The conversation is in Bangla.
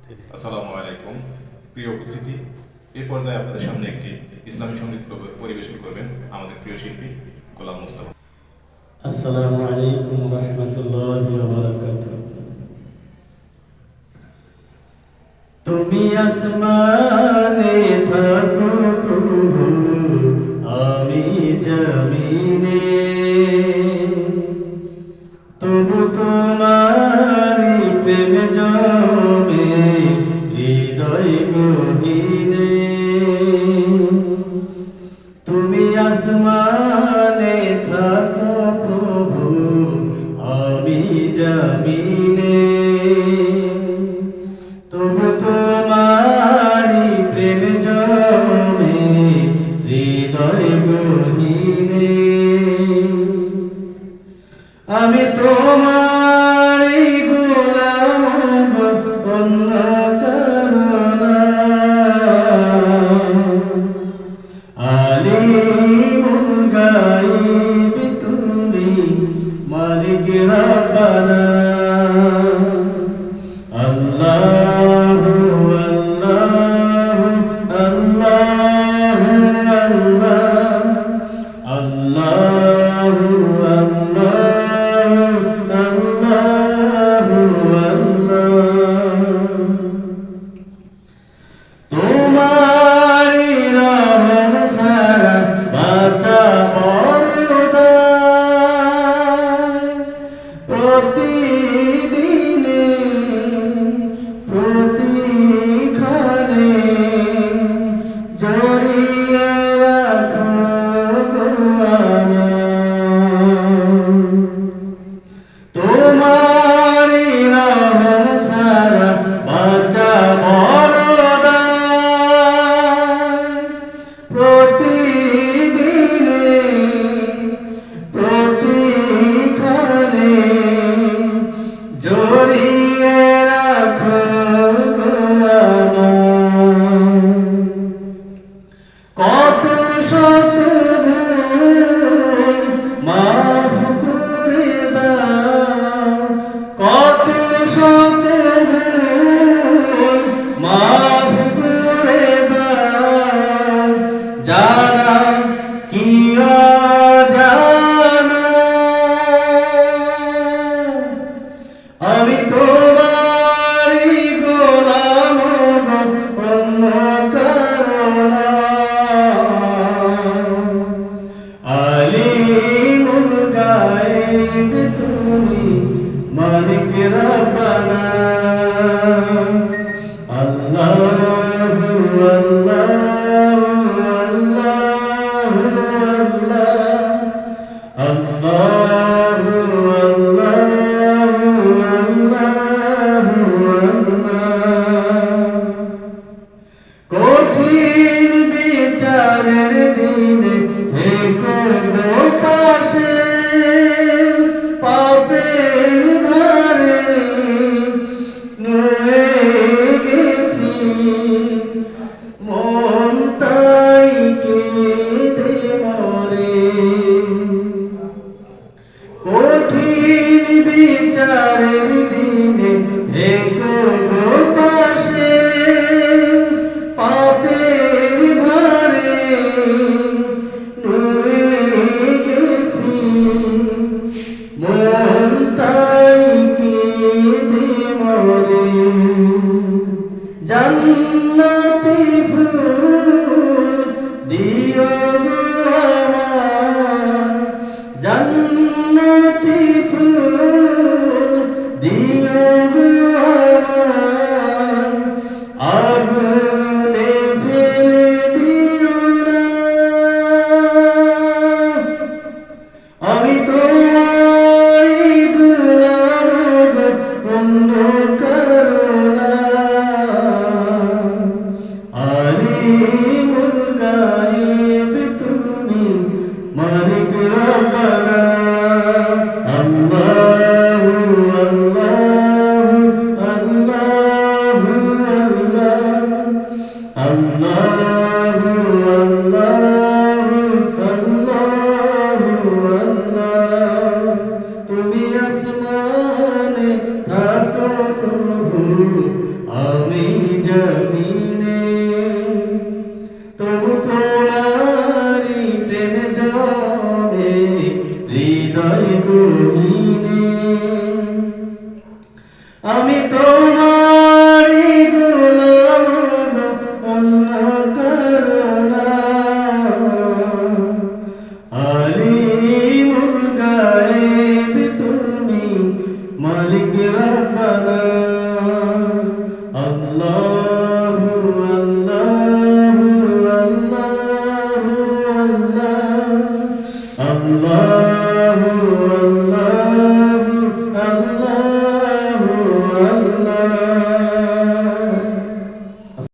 আসসালামু আলাইকুম। প্রিয় উপস্থিতি, এই পর্যায়ে আপনাদের সামনে একটি ইসলামী সঙ্গীত পরিবেশন করবেন আমাদের প্রিয় শিল্পী গোলাম মোস্তফা। আসসালামু আলাইকুম রহমতুল্লাহি ওয়া বারাকাতুহু। তুমি আসমানে থাকো প্রভু, আমি জমিনে, তবু তোমারি প্রেম জমে হৃদয় গহীনে। তুমি আসমানে থাকো প্রভু, আমি জমিনে, তবু তোমারি প্রেম জমে হৃদয় গহীনে। আমি তোমারি গোলাম গো, অন্য কারো না। আলিমুল গায়ব তুমি, মালিক রব্বানা। আল্লাহু আল্লাহু আল্লাহু আল্লাহ, আল্লাহু আল্লাহু আল্লাহু আল্লাহ। তোমারি রহম ছাড়া বাঁচা বড় দায়। প্রতিদিনে প্রতিক্ষণে জড়িয়ে রাখো গো আমায়। তোমারি রহম ছাড়া বাঁচা বড় দায়। প্রতিদিনে প্রতিক্ষণে জড়িয়ে রাখো গো আমায়। কত শত ভুল মাফ করে দাও, কত শত ভুল মাফ করে দাও, জানা কি অজানা। আমি তোমারি গোলাম গো, অন্য কারো না। আলিমুল গায়ব তুমি, মালিক রব্বানা। আল্লাহু আল্লাহু আল্লাহু আল্লাহ, আল্লাহু আল্লাহু আল্লাহু আল্লাহ। কঠিন বিচারের দিনে থেকো গো পাশে, পাপের ভারে নুয়ে গেছি, মন তাই কেঁদে মরে। কঠিন বিচারের দিনে থেকো গো পাশে, পাপের ভারে নুয়ে গেছি, মন তাই কেঁদে মরে। জান্নাতি ফুল দিও গো আমায়, জান্নাতি ফুল দিও গো আমায়। আগুনে ফেলে দিও না, আমি তোমারি গোলাম গো, অন্য কারো না। আলিমুল গায়ব তুমি, তুমি জমিনে তবু তোমারি প্রেম জমে হৃদয় গহীনে আমি তোমারি গোলাম গো অন্য কারো না আলিমুল গায়েব তুমি মালিক রব্বানা আল্লাহু আল্লাহু আল্লাহু আল্লাহ আল্লাহ